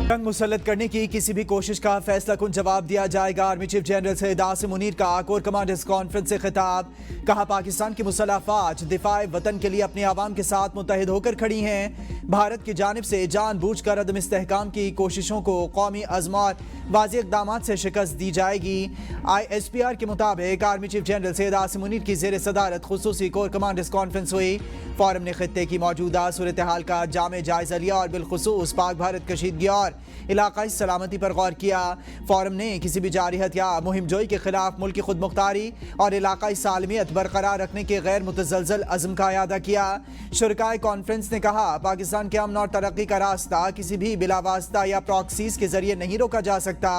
जंग मुसल्लत करने की किसी भी कोशिश का फैसला कुन जवाब दिया जाएगा। Army chief general Syed Asim Munir का कोर कमांडर्स कॉन्फ्रेंस से खिताब। कहा, पाकिस्तान की मुसल्लह अफवाज दिफाए वतन के लिए अपने आवाम के साथ मुत्तहिद होकर खड़ी हैं। भारत की जानिब से जानबूझकर अदम इस्तेहकाम की कोशिशों को कौमी अज़्म और वाज़ेह इक़दामात से शिकस्त दी जाएगी। ISPR के मुताबिक army chief general Syed Asim Munir की ज़ेर सदारत खुसूसी कोर कमांडर्स कॉन्फ्रेंस हुई। फोरम ने खित्ते की मौजूदा सूरत हाल का जामे जायजा लिया और बिलखुसूस पाक भारत कशीदगी और इलाकाई सलामती पर गौर किया। फोरम ने किसी भी जारियत या मुहिम जोई के खिलाफ मुल्क की खुद मुख्तारी और इलाकाई सालमियत बरकरार रखने के गैर मुतज़लज़ल अज़्म का अयादा किया। शुरकाए कॉन्फ्रेंस ने कहा, पाकिस्तान के अमन और तरक्की का रास्ता किसी भी बिलावास्ता या प्रॉक्सीज के जरिए नहीं रोका जा सकता।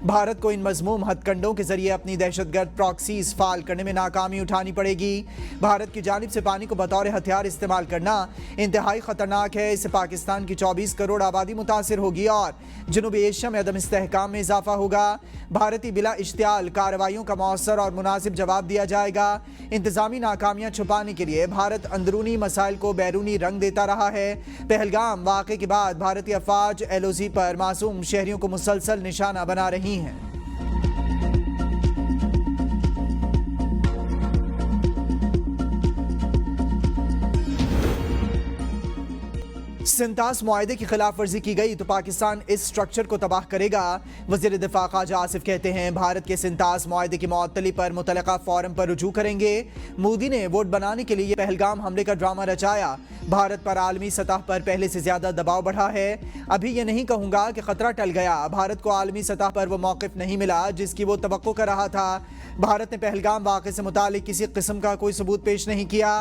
भारत को इन मज़मूम हथकंडों के जरिए अपनी दहशतगर्द प्रॉक्सीज फाल करने में नाकामी उठानी पड़ेगी। भारत की जानिब से पानी को बतौर हथियार इस्तेमाल करना इंतहाई खतरनाक है। इससे पाकिस्तान की 24 करोड़ आबादी मुतासिर होगी और जनूबी एशिया में अदम इस्तेहकाम में इजाफा होगा। भारतीय बिला इश्तियाल कार्रवाइयों का मौसर और मुनासिब जवाब दिया जाएगा। इंतजामी नाकामियां छुपाने के लिए भारत अंदरूनी मसाइल को बैरूनी रंग देता रहा है। पहलगाम वाक़े के बाद भारतीय अफवाज LOC पर मासूम शहरियों को मुसलसल निशाना बना रही हैं। सिंतास मुआहदे की खिलाफ वर्जी की गई तो पाकिस्तान इस स्ट्रक्चर को तबाह करेगा। वज़ीर दिफा ख्वाजा आसिफ कहते हैं, भारत के सिंतास मुआहदे की मुअत्तली पर मुतलका फोरम पर रुजू करेंगे। मोदी ने वोट बनाने के लिए पहलगाम हमले का ड्रामा रचाया। भारत पर आलमी सतह पर पहले से ज्यादा दबाव बढ़ा है। अभी ये नहीं कहूँगा कि खतरा टल गया। भारत को आलमी सतह पर वो मौक़िफ़ नहीं मिला जिसकी वो तवक्को कर रहा था। भारत ने पहलगाम वाक़े से मुतालिक किसी किस्म का कोई सबूत पेश नहीं किया।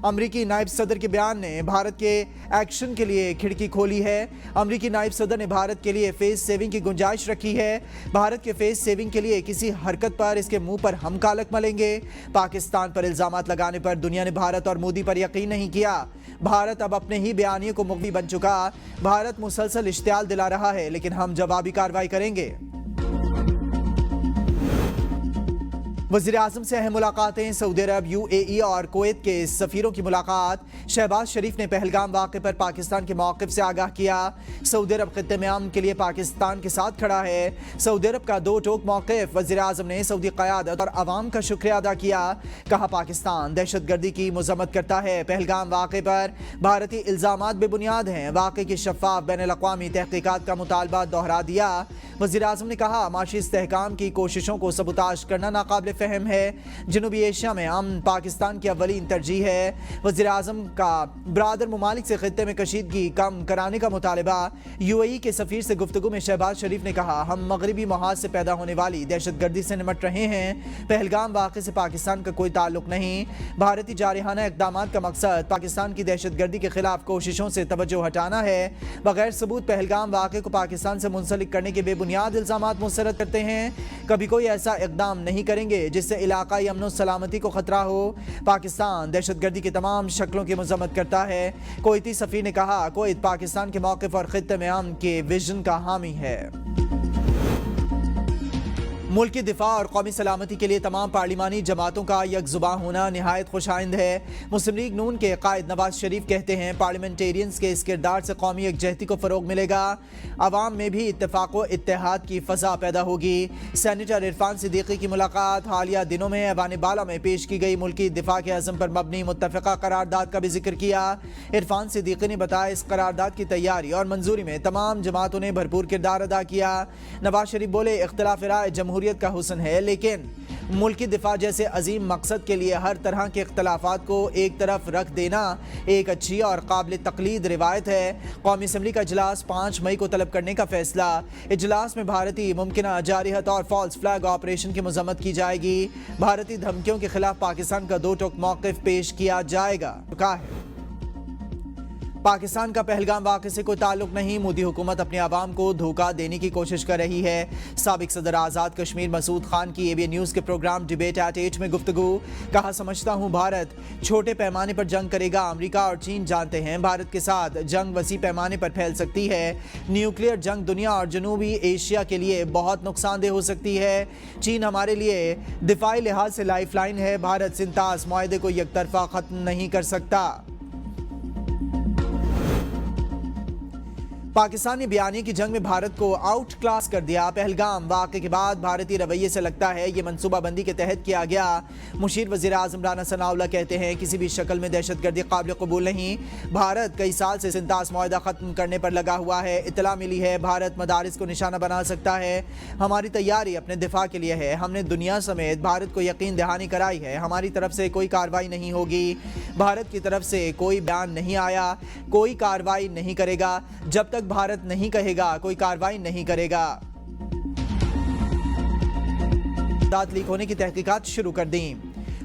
अमरीकी नायब सदर के बयान ने भारत के एक्शन के लिए खिड़की खोली है। अमरीकी नायब सदर ने भारत के लिए फेस सेविंग की गुंजाइश रखी है। भारत के फेस सेविंग के लिए किसी हरकत पर इसके मुंह पर हम कालक मलेंगे। पाकिस्तान पर इल्जामात लगाने पर दुनिया ने भारत और मोदी पर यकीन नहीं किया। भारत अब अपने ही बयानिए को मुग़्वी बन चुका। भारत मुसलसल इश्तियाल दिला रहा है, लेकिन हम जवाबी कार्रवाई करेंगे। वज़ीर आज़म से अहम मुलाकातें। सऊदी अरब, UAE और कुवैत के सफ़ीरों की मुलाकात। शहबाज शरीफ ने पहलगाम वाक़े पर पाकिस्तान के मौक़िफ़ से आगाह किया। सऊदी अरब ख़ित्ते में अमन के लिए पाकिस्तान के साथ खड़ा है। सऊदी अरब का दो टोक मौक़िफ़। वज़ीर आज़म ने सऊदी क़यादत और अवाम का शुक्रिया अदा किया। कहा, पाकिस्तान दहशतगर्दी की मज़म्मत करता है। पहलगाम वाक़े पर भारतीय इल्ज़ामात बेबुनियाद हैं। वाक़े की शफ़ाफ़ बैनुल-अक़वामी तहक़ीक़ात का मुतालबा दोहरा दिया। वज़ीर आज़म ने कहा, माशी इस्तेहकाम की कोशिशों को सबूताश करना नाक़ाबिल फ़हम है। जनूबी एशिया में अमन पाकिस्तान की अव्वलीन तरजीह है। वज़ीर आज़म का ब्रादर ममालिक से ख़ित्ते में कशीदगी कम कराने का मुतालबा। UAE के सफ़ीर से गुफ्तगू में शहबाज शरीफ ने कहा, हम मगरबी महाज से पैदा होने वाली दहशतगर्दी से निमट रहे हैं। पहलगाम वाक़े से पाकिस्तान का कोई ताल्लुक़ नहीं। भारतीय जारहाना इक़दामात का मकसद पाकिस्तान की दहशतगर्दी के खिलाफ कोशिशों से तवज्जो हटाना है। बगैर सबूत पहलगाम वाक़े को पाकिस्तान से मुंसलिक करने के बेबुनियाद इल्ज़ामात मुस्तरद करते हैं। कभी कोई ऐसा इक़दाम नहीं करेंगे जिससे इलाकाई अमन सलामती को खतरा हो। पाकिस्तान दहशतगर्दी की तमाम शक्लों की मज़म्मत करता है। कुवैती सफ़ीर ने कहा, कुवैत पाकिस्तान के मौक़िफ़ और ख़ित्ते में अमन के विजन का हामी है। मुल्क की दिफा और कौमी सलामती के लिए तमाम पार्लिमानी जमातों का यकजुबां होना निहायत खुशाइंद है। मुस्लिम लीग नून के कायद नवाज शरीफ कहते हैं, पार्लियामेंटेरियंस के इस किरदार से कौमी यकजहती को फ़रोग मिलेगा। अवाम में भी इत्तेफाक व इत्तेहाद की फ़ज़ा पैदा होगी। सेनेटर इरफान सिद्दीकी की मुलाकात। हालिया दिनों में ऐवान बाला में पेश की गई मुल्की दिफा के अज़म पर मबनी मुत्तफ़िक़ा करारदाद का भी जिक्र किया। इरफान सिद्दीकी ने बताया, इस करारदाद की तैयारी और मंजूरी में तमाम जमातों ने भरपूर किरदार अदा किया। नवाज शरीफ बोले, इख्तिलाफ राय जमहूरियत का हुस्न है, लेकिन मुल्की दिफा जैसे अजीम मकसद के लिए हर तरह के इख्तलाफात को एक तरफ रख देना एक अच्छी और काबिल तकलीद रिवायत है। कौमी असम्बली का इजलास 5 मई को तलब करने का फैसला। इजलास में भारतीय मुमकिना जारिहत और फॉल्स फ्लैग ऑपरेशन की मजम्मत की जाएगी। भारतीय धमकियों के खिलाफ पाकिस्तान का दो टोक मौक़िफ़ पेश किया जाएगा। कहा है, पाकिस्तान का पहलगाम वाक़े से कोई ताल्लुक़ नहीं। मोदी हुकूमत अपने आवाम को धोखा देने की कोशिश कर रही है। साबिक सदर आज़ाद कश्मीर मसूद खान की ABN न्यूज़ के प्रोग्राम डिबेट एट 8 में गुफ्तगू। कहा, समझता हूँ भारत छोटे पैमाने पर जंग करेगा। अमेरिका और चीन जानते हैं भारत के साथ जंग वसी पैमाने पर फैल सकती है। न्यूक्लियर जंग दुनिया और जनूबी एशिया के लिए बहुत नुकसानदेह हो सकती है। चीन हमारे लिए दिफाई लिहाज से लाइफलाइन है। भारत सिंतास मुआहदे को यकतरफा ख़त्म नहीं कर सकता। پاکستان نے بیانیے کی جنگ میں بھارت کو آؤٹ کلاس کر دیا. پہلگام واقعے کے بعد بھارتی رویے سے لگتا ہے یہ منصوبہ بندی کے تحت کیا گیا. مشیر وزیر اعظم رانا ثناء اللہ کہتے ہیں کسی بھی شکل میں دہشت گردی قابل قبول نہیں. بھارت کئی سال سے سنتاس معاہدہ ختم کرنے پر لگا ہوا ہے. اطلاع ملی ہے بھارت مدارس کو نشانہ بنا سکتا ہے. ہماری تیاری اپنے دفاع کے لیے ہے. ہم نے دنیا سمیت بھارت کو یقین دہانی کرائی ہے ہماری طرف سے کوئی کارروائی نہیں ہوگی. بھارت کی طرف سے کوئی بیان نہیں آیا. کوئی کارروائی نہیں کرے گا. جب تک بھارت نہیں کہے گا کوئی کارروائی نہیں کرے گا. دانت لیک ہونے کی تحقیقات شروع کر دیں.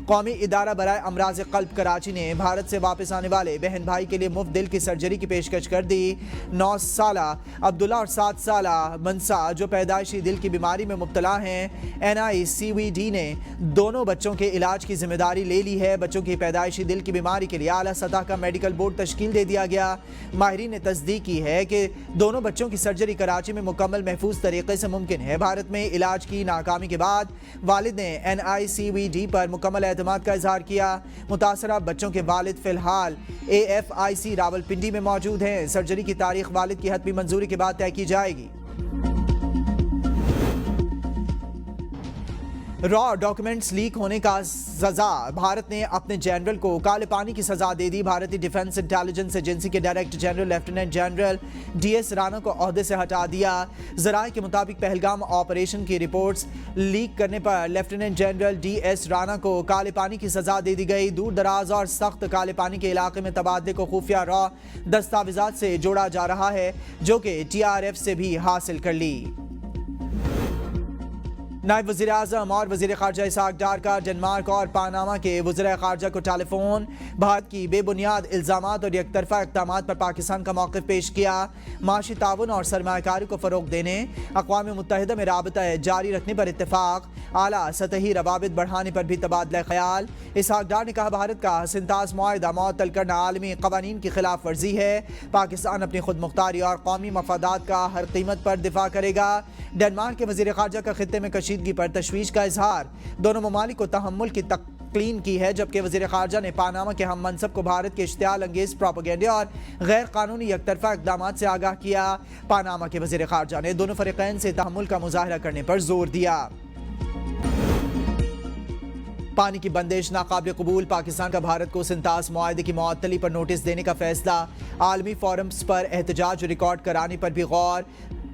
قومی ادارہ برائے امراض قلب کراچی نے بھارت سے واپس آنے والے بہن بھائی کے لیے مفت دل کی سرجری کی پیشکش کر دی. 9 سالہ عبداللہ اور 7 سالہ منسا جو پیدائشی دل کی بیماری میں مبتلا ہیں NICVD نے دونوں بچوں کے علاج کی ذمہ داری لے لی ہے. بچوں کی پیدائشی دل کی بیماری کے لیے اعلیٰ سطح کا میڈیکل بورڈ تشکیل دے دیا گیا. ماہرین نے تصدیق کی ہے کہ دونوں بچوں کی سرجری کراچی میں مکمل محفوظ طریقے سے ممکن ہے. بھارت میں علاج کی ناکامی کے بعد والد نے NICVD پر مکمل اعتماد کا اظہار کیا. متاثرہ بچوں کے والد فی الحال AFIC راولپنڈی میں موجود ہیں. سرجری کی تاریخ والد کی حتمی منظوری کے بعد طے کی جائے گی. را ڈاکیومنٹس لیک ہونے کا سزا بھارت نے اپنے جنرل کو کالے پانی کی سزا دے دی. بھارتی ڈیفنس انٹیلیجنس ایجنسی کے director general lieutenant general DS Rana کو عہدے سے ہٹا دیا. ذرائع کے مطابق پہلگام آپریشن کی رپورٹس لیک کرنے پر لیفٹیننٹ جنرل DS رانا کو کالے پانی کی سزا دے دی گئی. دور دراز اور سخت کالے پانی کے علاقے میں تبادلے کو خفیہ را دستاویزات سے جوڑا جا رہا ہے جو کہ TRF سے بھی حاصل کر لی. نائب وزیر اعظم اور وزیر خارجہ اسحاق ڈار کا ڈنمارک اور پاناما کے وزراء خارجہ کو ٹیلی فون. بھارت کی بے بنیاد الزامات اور یک طرفہ اقدامات پر پاکستان کا موقف پیش کیا. معاشی تعاون اور سرمایہ کاری کو فروغ دینے اقوام متحدہ میں رابطہ جاری رکھنے پر اتفاق. اعلیٰ سطحی روابط بڑھانے پر بھی تبادلہ خیال. اسحاق ڈار نے کہا بھارت کا سنتاس معاہدہ معطل کرنا عالمی قوانین کی خلاف ورزی ہے. پاکستان اپنی خود مختاری اور قومی مفادات کا ہر قیمت پر دفاع کرے گا. ڈنمارک کے وزیر خارجہ کا خطے میں کشیدگی پر تشویش کا اظہار. دونوں ممالک کو تحمل کی تلقین کی ہے جبکہ وزیر خارجہ نے پاناما کے ہم منصب کو بھارت کے اشتعال انگیز پروپیگنڈے اور غیر قانونی یک طرفہ اقدامات سے آگاہ کیا. پاناما کے وزیر خارجہ نے دونوں فریقین سے تحمل کا مظاہرہ کرنے پر زور دیا. پانی کی بندش ناقابل قبول. پاکستان کا بھارت کو سنتاس معاہدے کی معطلی پر نوٹس دینے کا فیصلہ. عالمی فورمز پر احتجاج ریکارڈ کرانے پر بھی غور.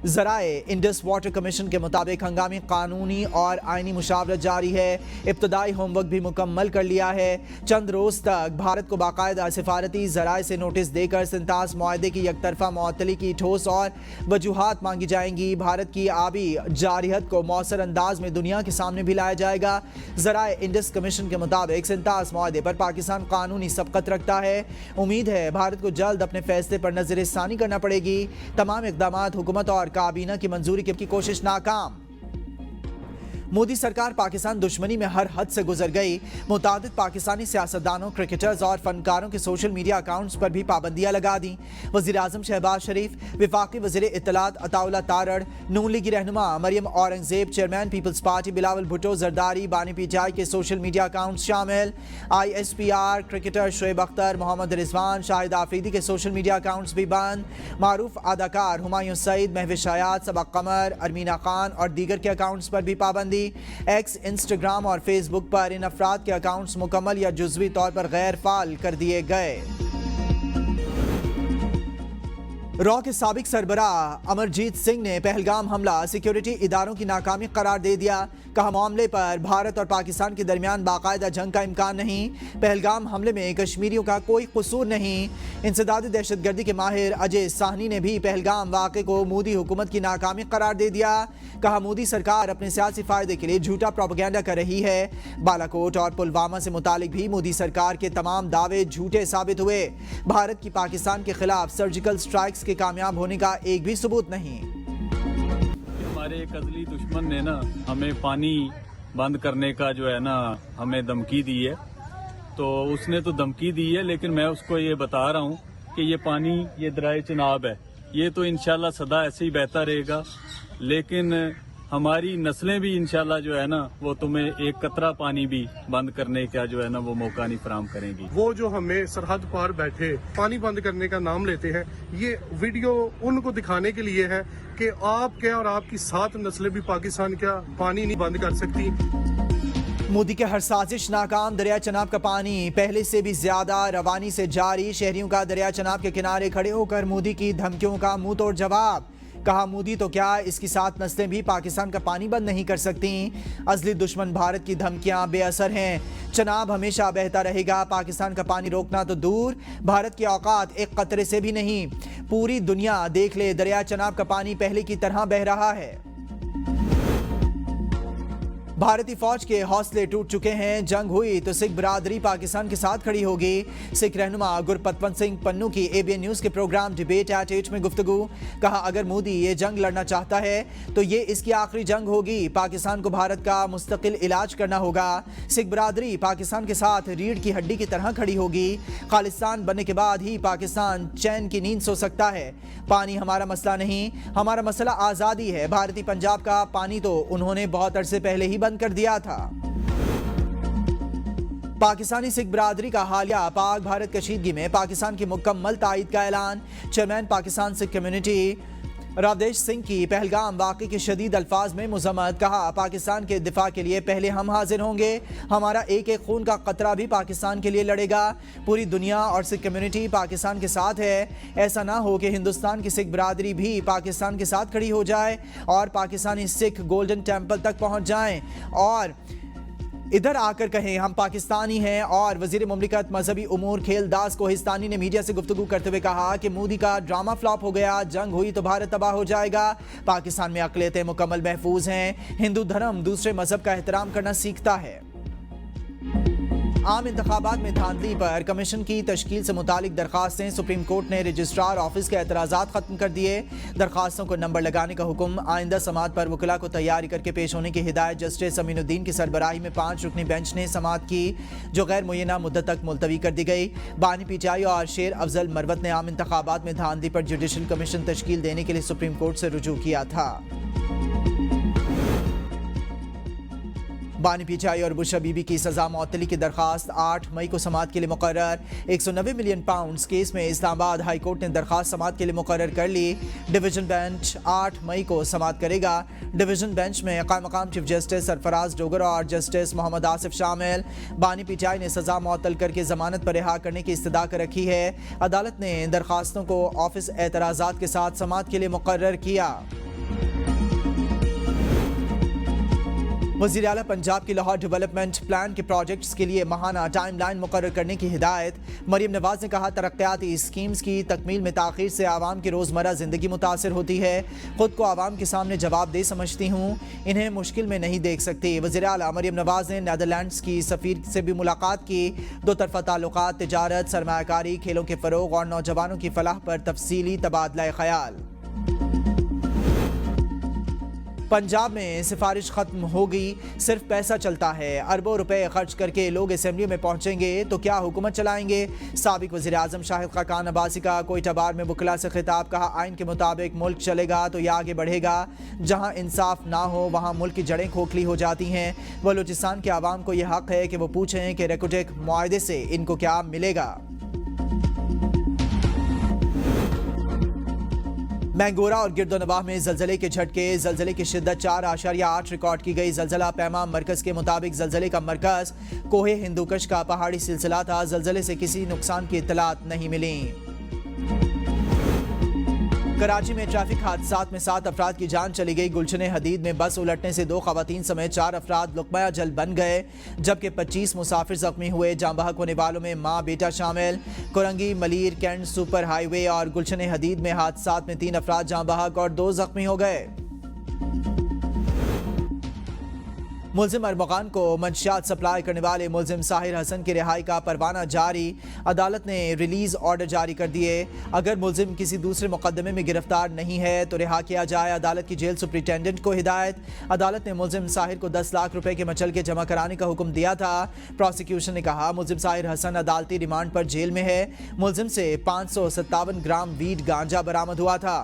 ذرائع انڈس واٹر کمیشن کے مطابق ہنگامی قانونی اور آئینی مشاورت جاری ہے. ابتدائی ہوم ورک بھی مکمل کر لیا ہے. چند روز تک بھارت کو باقاعدہ سفارتی ذرائع سے نوٹس دے کر سنتاس معاہدے کی یک طرفہ معطلی کی ٹھوس اور وجوہات مانگی جائیں گی. بھارت کی آبی جارحیت کو مؤثر انداز میں دنیا کے سامنے بھی لایا جائے گا. ذرائع انڈس کمیشن کے مطابق سنتاس معاہدے پر پاکستان قانونی سبقت رکھتا ہے. امید ہے بھارت کو جلد اپنے فیصلے پر نظر ثانی کرنا پڑے گی. تمام اقدامات حکومت اور کابینہ کی منظوری کی کوشش ناکام. مودی سرکار پاکستان دشمنی میں ہر حد سے گزر گئی. متعدد پاکستانی سیاستدانوں، کرکٹرز اور فنکاروں کے سوشل میڈیا اکاؤنٹس پر بھی پابندیاں لگا دیں. وزیر اعظم شہباز شریف، وفاقی وزیر اطلاعات عطا اللہ تارڑ، نون لیگی رہنما مریم اورنگزیب، چیئرمین پیپلز پارٹی بلاول بھٹو زرداری، بانی PTI کے سوشل میڈیا اکاؤنٹس شامل. ISPR کرکٹر شعیب اختر، محمد رضوان، شاہد آفریدی کے سوشل میڈیا اکاؤنٹس بھی بند. معروف اداکار ہمایوں سعید، مہوش حیات، سبا قمر، ارمینا خان اور دیگر کے اکاؤنٹس پر بھی پابندی. ایکس، انسٹاگرام اور فیس بک پر ان افراد کے اکاؤنٹس مکمل یا جزوی طور پر غیر فعال کر دیے گئے. را کے سابق سربراہ امرجیت سنگھ نے پہلگام حملہ سیکیورٹی اداروں کی ناکامی قرار دے دیا. کہا معاملے پر بھارت اور پاکستان کے درمیان باقاعدہ جنگ کا امکان نہیں. پہلگام حملے میں کشمیریوں کا کوئی قصور نہیں. انسداد دہشت گردی کے ماہر اجے ساہنی نے بھی پہلگام واقعے کو مودی حکومت کی ناکامی قرار دے دیا. کہا مودی سرکار اپنے سیاسی فائدے کے لیے جھوٹا پروپیگنڈا کر رہی ہے. بالاکوٹ اور پلوامہ سے متعلق بھی مودی سرکار کے تمام دعوے جھوٹے ثابت ہوئے. بھارت کی پاکستان کے خلاف سرجیکل سٹرائکس کے کامیاب ہونے کا ایک بھی ثبوت نہیں. ہمارے ایک ازلی دشمن نے نا ہمیں پانی بند کرنے کا جو ہے نا ہمیں دھمکی دی ہے. تو اس نے تو دھمکی دی ہے لیکن میں اس کو یہ بتا رہا ہوں کہ یہ پانی یہ دریا چناب ہے. یہ تو انشاءاللہ سدا ایسے ہی بہتا رہے گا. لیکن हमारी नस्लें भी इंशाल्लाह जो है ना वो तुम्हें एक कतरा पानी भी बंद करने का जो है ना वो मौका नहीं फराहम करेंगी। वो जो हमें सरहद पार बैठे पानी बंद करने का नाम लेते हैं, ये वीडियो उनको दिखाने के लिए है कि आप क्या और आपकी 7 नस्लें भी पाकिस्तान का पानी नहीं बंद कर सकती। मोदी के हर साजिश नाकाम, दरिया चनाब का पानी पहले से भी ज्यादा रवानी से जारी। शहरियों का दरिया चनाब के किनारे खड़े होकर मोदी की धमकियों का मुंह तोड़ जवाब। कहा मोदी तो क्या इसकी 7 नस्लें भी पाकिस्तान का पानी बंद नहीं कर सकती। असली दुश्मन भारत की धमकियां बेअसर हैं। चनाब हमेशा बहता रहेगा। पाकिस्तान का पानी रोकना तो दूर, भारत की औकात एक कतरे से भी नहीं। पूरी दुनिया देख ले, दरिया चनाब का पानी पहले की तरह बह रहा है। भारतीय फौज के हौसले टूट चुके हैं। जंग हुई तो सिख बिरादरी पाकिस्तान के साथ खड़ी होगी। सिख रहनुमा गुरपतवंत सिंह पन्नू की ABN न्यूज के प्रोग्राम डिबेट एट 8 में गुफ्तगू। कहा अगर मोदी ये जंग लड़ना चाहता है तो ये इसकी आखिरी जंग होगी। पाकिस्तान को भारत का मुस्तकिल इलाज करना होगा। सिख बिरादरी पाकिस्तान के साथ रीढ़ की हड्डी की तरह खड़ी होगी। खालिस्तान बनने के बाद ही पाकिस्तान चैन की नींद सो सकता है। पानी हमारा मसला नहीं, हमारा मसला आज़ादी है। भारतीय पंजाब का पानी तो उन्होंने बहुत अरसे पहले ही बंद कर दिया था। पाकिस्तानी सिख बिरादरी का हालिया पाक भारत कशीदगी में पाकिस्तान की मुकम्मल तायद का ऐलान। चेयरमैन पाकिस्तान सिख कम्युनिटी रावदेश सिंह की पहलगाम वाक़े के शदीद अल्फाज में मुज़म्मत। कहा पाकिस्तान के दिफा के लिए पहले हम हाजिर होंगे। हमारा एक एक खून का कतरा भी पाकिस्तान के लिए लड़ेगा। पूरी दुनिया और सिख कम्युनिटी पाकिस्तान के साथ है। ऐसा ना हो कि हिंदुस्तान की सिख बिरादरी भी पाकिस्तान के साथ खड़ी हो जाए और पाकिस्तानी सिख गोल्डन टेम्पल तक पहुँच जाएँ और इधर आकर कहें हम पाकिस्तानी हैं। और वजीर मुमलिकत मजहबी उमूर खेल दास कोहिस्तानी ने मीडिया से गुफ्तगू करते हुए कहा कि मोदी का ड्रामा फ्लॉप हो गया। जंग हुई तो भारत तबाह हो जाएगा। पाकिस्तान में अक़लियतें मुकम्मल महफूज हैं। हिंदू धर्म दूसरे मजहब का एहतराम करना सीखता है। आम इंतखाबात में धांधली पर कमीशन की तश्कील से मुतालिक दरखास्तें। सुप्रीम कोर्ट ने रजिस्ट्रार ऑफिस के एतराज़ात खत्म कर दिए। दरखास्तों को नंबर लगाने का हुक्म। आइंदा समात पर वकला को तैयारी करके पेश होने की हिदायत। जस्टिस अमीनुद्दीन की सरबराही में 5 रुकनी बेंच ने समात की जो गैर मुय्यना मुद्दत तक मुलतवी कर दी गई। बानी पीटीआई और शेर अफजल मरवत ने आम इंतखाबात में धांधली पर जुडिशल कमीशन तश्कील देने के लिए सुप्रीम कोर्ट से रुजू किया था। बानी पीटीआई और बुशरा बीबी की सजा मअतली की दरखास्त 8 मई को समात के लिए मुकर्रर। 190 मिलियन पाउंड केस में इस्लामाबाद हाई कोर्ट ने दरखास्त समात के लिए मुकर्रर कर ली। डिवीजन बेंच 8 मई को समात करेगा। डिवीजन बेंच में मकाम चीफ जस्टिस सरफराज डोगर और जस्टिस मोहम्मद आसिफ शामिल। बानी पीटीआई ने सजा मुअत्तल करके जमानत पर रिहा करने की इस्तदा कर रखी है। अदालत ने दरखास्तों को ऑफिस एतराज़ात के साथ समात के लिए मुकर्रर किया। वज़ीर आला पंजाब की लाहौर डेवलपमेंट प्लान के प्रोजेक्ट्स के लिए माहाना टाइमलाइन मुकर्रर करने की हिदायत। मरीम नवाज ने कहा तरक्याती स्कीम्स की तकमील में ताख़ीर से आवाम की रोज़मर्रा ज़िंदगी मुतासर होती है। ख़ुद को आवाम के सामने जवाबदेह समझती हूँ, इन्हें मुश्किल में नहीं देख सकती। वज़ीर आला मरीम नवाज ने नीदरलैंड्स की सफ़ीर से भी मुलाकात की। दो तरफ़ा ताल्लुकात, तिजारत, सरमायाकारी, खेलों के फ़रोग़ और नौजवानों की फलाह पर तफसीली तबादला ख़याल। पंजाब में सिफारिश खत्म होगी, सिर्फ पैसा चलता है। अरबों रुपए खर्च करके लोग असेंबली में पहुंचेंगे तो क्या हुकूमत चलाएंगे। साबिक वज़ीर आज़म शाहिद खाकान अब्बासी का कोयटा बार में वकला से खिताब। कहा आइन के मुताबिक मुल्क चलेगा तो यह आगे बढ़ेगा। जहां इंसाफ ना हो वहां मुल्क की जड़ें खोखली हो जाती हैं। बलूचिस्तान के आवाम को यह हक है कि वो पूछें कि रेकोटेक मुआहदे से इनको क्या मिलेगा। मैंगोरा और गिरदोनवाह में ज़लज़ले के झटके। ज़लज़ले की शिद्दत 4.8 रिकॉर्ड की गई। ज़लज़ला पैमा मरकज़ के मुताबिक ज़लज़ले का मरकज़ कोहे हिंदुकश का पहाड़ी सिलसिला था। ज़लज़ले से किसी नुकसान की इत्तलात नहीं मिली। कराची में ट्रैफिक हादसात में 7 अफराद की जान चली गई। गुलशन हदीद में बस उलटने से 2 ख़वातीन समेत 4 अफराद लुक़मा जल बन गए जबकि 25 मुसाफिर जख्मी हुए। जाँ बहक होने वालों में माँ बेटा शामिल। Korangi Malir cantt super highway और गुलशन हदीद में हादसात में 3 अफराद जाँ बहक और 2 जख्मी हो गए। मुल्जिम अरमगान को मंशियात सप्लाई करने वाले मुल्जिम साहिर हसन की रिहाई का परवाना जारी। अदालत ने रिलीज ऑर्डर जारी कर दिए। अगर मुल्जिम किसी दूसरे मुकदमे में गिरफ्तार नहीं है तो रिहा किया जाए। अदालत की जेल सुपरिटेंडेंट को हिदायत। अदालत ने मुल्जिम साहिर को 10 लाख रुपए के मचल के जमा कराने का हुक्म दिया था। प्रोसिक्यूशन ने कहा मुल्जिम साहिर हसन अदालती रिमांड पर जेल में है। मुल्जिम से 557 ग्राम वीड गांजा बरामद हुआ था।